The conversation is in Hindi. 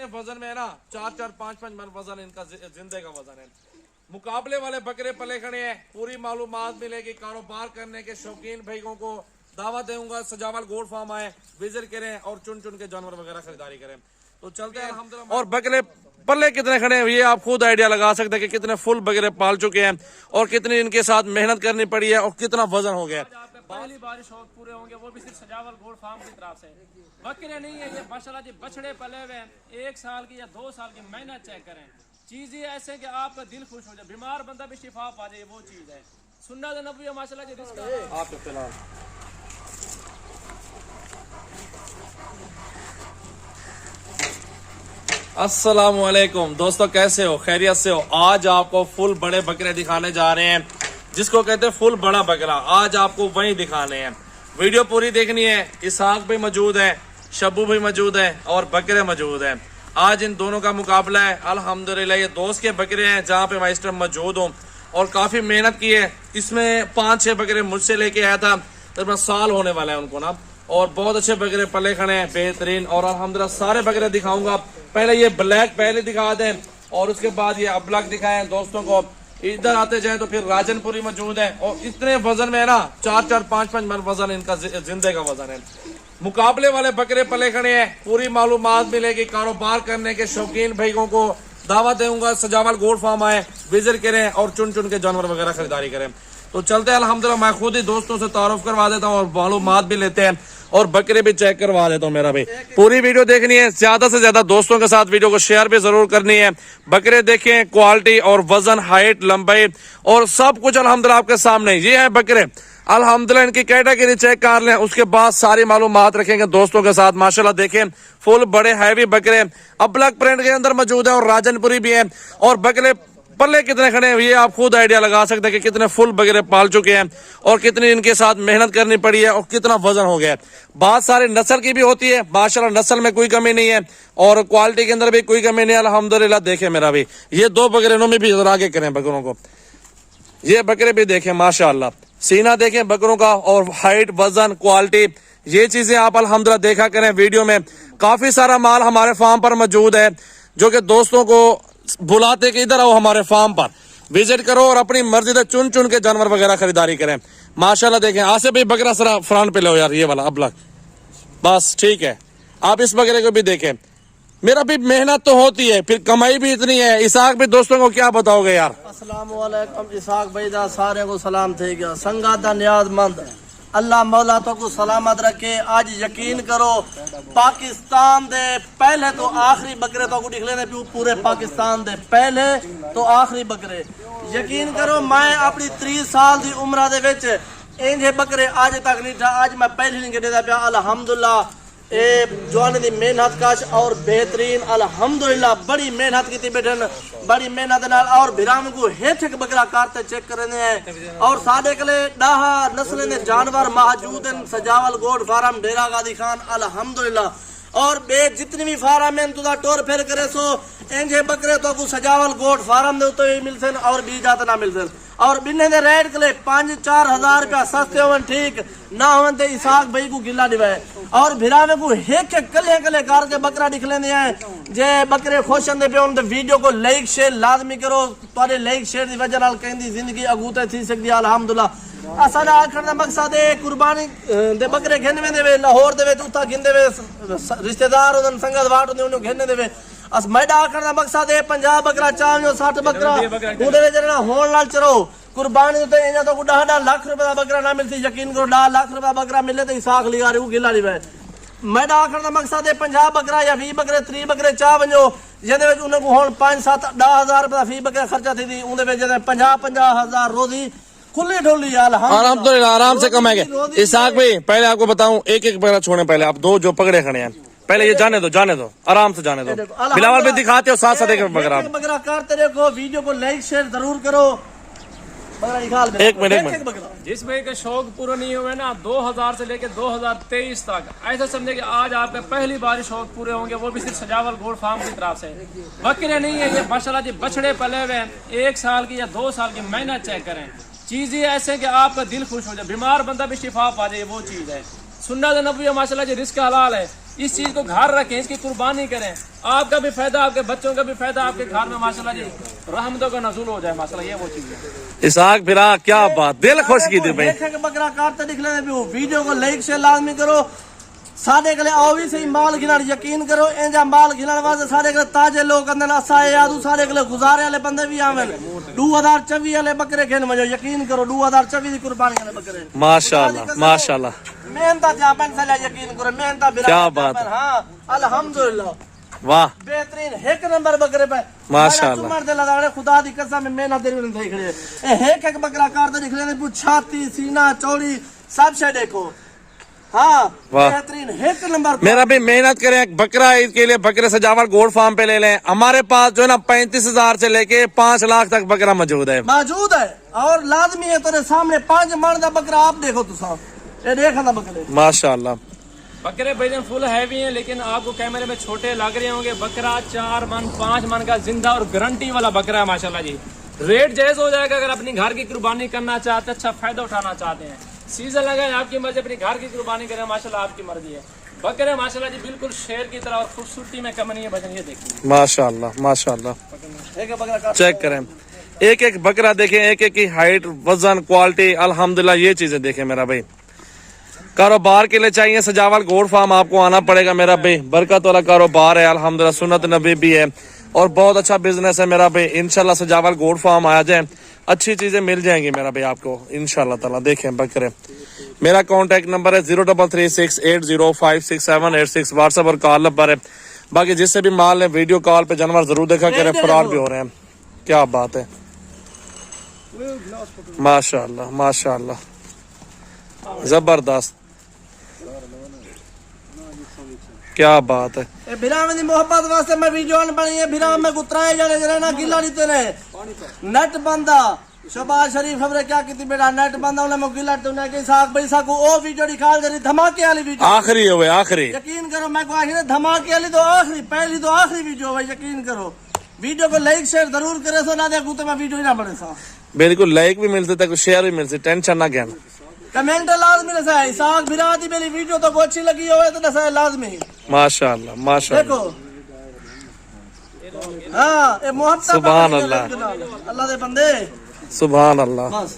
इतने वजन में है ना, 4-4, 5-5 मन वजन इनका जिंदे का वजन है। मुकाबले वाले बकरे पले खड़े हैं। पूरी मालूमात मिलेगी। कारोबार करने के शौकीन भाइयों को दावत दूंगा, सजावल गोल्ड फार्म आए, विजिट करें और चुन चुन के जानवर वगैरह खरीदारी करें। तो चलते हैं अल्हम्दुलिल्लाह। और बकरे पल्ले कितने खड़े हैं ये आप खुद आइडिया लगा सकते हैं कि कितने फुल बकरे पाल चुके हैं और कितनी इनके साथ मेहनत करनी पड़ी है और कितना वजन हो गया। पहली बार शौक पूरे होंगे वो भी सिर्फ सजावल गोल्ड फार्म की तरफ से। बकरे नहीं है ये माशाल्लाह जी, बछड़े पले हुए हैं। 1 साल की या 2 साल की मेहनत चेक करें। चीज ये ऐसे कि आपका दिल खुश हो जाए, बीमार बंदा भी शिफा पा जाए, वो चीज है। सुन्नत नबवी माशाल्लाह जी। अस्सलाम वालेकुम दोस्तों, कैसे हो? खैरियत से हो? आज आपको फुल बड़े बकरे दिखाने जा रहे हैं, जिसको कहते हैं फुल बड़ा बकरा। आज आपको वही दिखाने हैं। वीडियो पूरी देखनी है। इसहाक भी मौजूद है, शब्बू भी मौजूद है और बकरे मौजूद हैं। आज इन दोनों का मुकाबला है। अल्हम्दुलिल्लाह ये दोस्त के बकरे हैं जहाँ पे मैं इस टाइम मौजूद हूँ और काफी मेहनत की है। इसमें 5-6 बकरे मुझसे लेके आया था, तकरीबन साल होने वाला है उनको ना। और बहुत अच्छे बकरे पले खड़े हैं, बेहतरीन। और अल्हम्दुलिल्लाह सारे बकरे दिखाऊंगा। पहले ये ब्लैक पहले दिखा दें और उसके बाद ये अबलक दिखाएं दोस्तों को। इधर आते जाए तो फिर राजनपुरी मौजूद है और इतने वजन में है ना, 4-4, 5-5 मन वजन इनका जिंदे का वजन है। मुकाबले वाले बकरे पले खड़े हैं। पूरी मालूमात मिलेगी। कारोबार करने के शौकीन भाइयों को दावत दूंगा, सजावल गोल्ड फार्म आए, विजिट करें और चुन चुन के जानवर वगैरह खरीदारी करें। तो चलते हैं अल्हम्दुलिल्लाह। मैं खुद ही दोस्तों से तारुफ करवा देता हूँ और मालूमात भी लेते हैं और बकरे भी चेक करवा देता हूँ। मेरा भाई पूरी वीडियो देखनी है, ज्यादा से ज्यादा दोस्तों के साथ वीडियो को शेयर भी जरूर करनी है। बकरे देखें, क्वालिटी और वजन, हाइट, लंबाई और सब कुछ अल्हम्दुलिल्लाह आपके सामने। ये है बकरे अल्हम्दुलिल्लाह। इनकी कैटेगरी चेक कर लें, उसके बाद सारी मालूमात रखेंगे दोस्तों के साथ। माशाल्लाह देखें फुल बड़े हैवी बकरे अबलक प्रिंट के अंदर मौजूद है और राजनपुरी भी है। और बकरे पल्ले कितने खड़े हैं ये आप खुद आइडिया लगा सकते हैं कि कितने फुल बकरे पाल चुके हैं और कितनी इनके साथ मेहनत करनी पड़ी है और कितना वजन हो गया है। बहुत सारे नस्ल की भी होती है माशाल्लाह, नस्ल में कोई कमी नहीं है और क्वालिटी के अंदर भी कोई कमी नहीं है अल्हम्दुलिल्लाह। देखें मेरा भी ये 2 बकरे में भी आगे करें बकरों को। ये बकरे भी देखें माशाल्लाह, सीना देखें बकरों का और हाइट, वजन, क्वालिटी, ये चीजें आप अल्हम्दुलिल्लाह देखा करें वीडियो में। काफी सारा माल हमारे फार्म पर मौजूद है जो कि दोस्तों को बुलाते कि इधर आओ हमारे फार्म पर, विजिट करो और अपनी मर्जी से चुन चुन के जानवर वगैरह खरीदारी करें। माशाल्लाह देखें आसे भी बकरा सरा फ्रंट पे लो यार, ये वाला अबलक बस ठीक है। आप इस बकरे को भी देखें। मेरा भी मेहनत तो होती है, फिर कमाई भी इतनी है। इसहाक भी दोस्तों को क्या बताओगे यार? अस्सलाम वालेकुम। इसहाक भाई दा सारे को सलाम थे गया। संगा दा नियाजमंद अल्लाह मौला तो को सलामत रखे। आज यकीन करो पाकिस्तान दे पहले तो आखिरी बकरे तो को निकले ने पूरे पाकिस्तान दे पहले तो आखिरी बकरे। यकीन करो मैं अपनी 30 साल की उम्र दे विच इंजे बकरे आज तक नहीं था। आज मैं पहले नहीं गिने दा पिया। अल्हम्दुलिल्लाह ए जवान दी मेहनत काश और बेहतरीन अल्हम्दुलिल्लाह बड़ी मेहनत की बैठन, बड़ी मेहनत नाल और भिराम को हेठ बकरा काटते चेक करने हैं। और साडे कले डाहा नस्ल ने जानवर मौजूद हैं। सजावल गोल्ड फार्म डेरा गादी खान अल्हम्दुलिल्लाह। और बे जितनी भी फार्म है तुदा टोर फेर करे सो इंजे बकरे तो को सजावल गोल्ड फार्म दे उते मिलते और भी जात ना मिलते। और बिन्ने दे रेट कले 5-4 हजार रुपया सस्ते होवन ठीक ना होवन ते इसहाक भाई को गिला दिवाए। और भिरावे को हेक कले कले कार के बकरा निकलेंदे हैं। जे बकरे खुश होंदे पे उन वीडियो को लाइक शेयर लाजमी करो। तुहाडे लाइक शेयर दी वजह नाल कहंदी जिंदगी अगूते थी सकदी अल्हम्दुलिल्लाह। असाडा आखण दा मकसद है कुर्बानी दे बकरे घिनवे देवे लाहौर दे विच उथा घिंदे वे रिश्तेदार उन संगत वाट उन घिनने देवे। अस मैडा आखण दा मकसद है 50 बकरा चावो 60 बकरा उदे विच ना होण नाल चरो कुर्बानी तो इन्हें तो 10 लाख रुपए का बकरा ना मिलती। यकीन करो 10 लाख रुपए बकरा मिले तो इसहाक लिया रहे गिला नहीं वे। मैडा आखण दा मकसद है 50 बकरा या 20 बकरे 30 बकरे चाह वजो जिहदे विच उन्हें को हुण 5-7-10 हजार रुपए फी बकरा खर्चा थी उहदे विच 50-50 हजार रोजी खुली ढोली अल्हम्दुलिल्लाह आराम से कमाएंगे। इसहाक भाई पहले आपको बताऊं, एक बकरा छोड़े पहले आप 2 जो पकड़े खड़े हैं पहले ये जाने दो आराम से जाने दो। बिलावल भी दिखाते हो साथ साथ एक बकरा करते रहो। वीडियो को लाइक शेयर जरूर करो। एक मिनट जिस भाई का शौक पूरा नहीं हुए ना 2000 से लेके 2023 तक, ऐसा समझे कि आज आपके पहली बार शौक पूरे होंगे वो भी सिर्फ सजावल गोल्ड फार्म की तरफ से। बकरे नहीं है ये माशाल्लाह जी, बछड़े पले हुए हैं। 1 साल की या 2 साल की मेहनत चेक करें। चीज ये ऐसे कि आपका दिल खुश हो जाए, बीमार बंदा भी शिफा पा जाए, वो चीज है। सुन्नत नबवी माशाल्लाह जी, रिस्क हलाल है। इस चीज को घर रखें, इसकी कुर्बानी करें, आपका भी फायदा, आपके बच्चों का भी फायदा, आपके घर में माशाल्लाह जी रहमतों का नज़ुल हो जाए माशाल्लाह, ये वो चीज है। इसाक फिरा क्या बात, दिल खुश की थी भाई। एक बकरा काटते दिख लेने भी वीडियो को लाइक से लाजमी करो। साढ़े गले आओ भी सही माल गिनण यकीन करो, इंजा माल गिनण वास्ते साढ़े गले ताजे लोग अंदर असाए यादू साढ़े गले गुजारे वाले बंदे भी आवे। 2024 वाले बकरे खेन मजो यकीन करो, 2024 की कुर्बानी वाले बकरे माशाल्लाह माशाल्लाह, मेहनत जापन से यकीन करो, मेहनत क्या बात है। हाँ अल्हम्दुलिल्लाह, वाह बेहतरीन एक नंबर बकरे पे माशाल्लाह। मर दे लगा खुदा दी कसम मेहनत दे देख रहे एक बकरा काट दिख रहे, छाती सीना चौड़ी सब से देखो। हाँ वाह। बेहतरीन एक नंबर। मेरा भी मेहनत करें, बकरा ईद के लिए बकरे सजावट गोल्ड फार्म पे ले लें। हमारे पास जो है ना 35,000 से लेके 5 लाख तक बकरा मौजूद है। और लाजमी है तेरे सामने 5 मन का बकरा आप देखो तो साहब ये देखा ना बकरे माशाल्लाह। बकरे भाईजान फुल हैवी हैं, लेकिन आपको कैमरे में छोटे लग रहे होंगे। बकरा 4 मन 5 मन का जिंदा और गारंटी वाला बकरा है माशाल्लाह जी। रेट जायज हो जाएगा अगर अपनी घर की कुर्बानी करना चाहते हैं, अच्छा फायदा उठाना चाहते हैं। सीजन लगा है आपकी मर्जी, अपनी घर की कुर्बानी करें माशाल्लाह, आपकी मर्जी है। बकरे माशाल्लाह जी बिल्कुल शेर की तरह और खूबसूरती में कम नहीं है भजन, ये देखिए माशाल्लाह माशाल्लाह। एक बकरा चेक करें, एक एक बकरा देखें, एक एक की हाइट वजन क्वालिटी अल्हम्दुलिल्लाह, ये चीजें देखें मेरा भाई। कारोबार के लिए चाहिए सजावट गोल्ड फार्म, आपको आना पड़ेगा मेरा भाई। बरकत वाला कारोबार है अल्हम्दुलिल्लाह, सुन्नत नबी भी है और बहुत अच्छा बिजनेस है मेरा भाई। इंशाल्लाह सजावट गोल्ड फार्म आ जाए, अच्छी चीजें मिल जाएंगी मेरा भाई आपको इंशाल्लाह ताला। देखें बकरे, मेरा कॉन्टेक्ट नंबर है 033680567886, व्हाट्सएप और कॉल नंबर है। बाकी जिससे भी माल है वीडियो कॉल पे जानवर जरूर देखा करें, फ्रॉड भी हो रहे हैं। क्या बात है माशाल्लाह माशाल्लाह, जबरदस्त, क्या बात है। बिराम दी मोहब्बत वास्ते मैं वीडियो बनी है। बिराम में गुतराए जाने जरा ना गिला नहीं तेरे नेट बंदा शबाज शरीफ खबरे क्या की बेटा नेट बंदा उन्हें गिला तुमने कि साग भाई साग ओ वीडियो दिखा दे धमाके वाली वीडियो आखिरी हुए आखिरी, यकीन करो मैं को आखिर धमाके वाली तो आखिरी पहली तो आखिरी वीडियो भाई, यकीन करो। वीडियो को लाइक शेयर जरूर करे सो ना देखूं तो मैं वीडियो ही ना बने सा। बिल्कुल लाइक भी मिलते तक शेयर भी मिलते, टेंशन ना कहना। कमेंट लाजमी रसा है साग बिरा दी मेरी वीडियो तो अच्छी लगी हो तो रसा लाजमी माशाल्लाह माशाल्लाह। देखो हाँ ये मोहब्बत सुभान अल्लाह, अल्लाह दे बंदे सुभान अल्लाह। बस।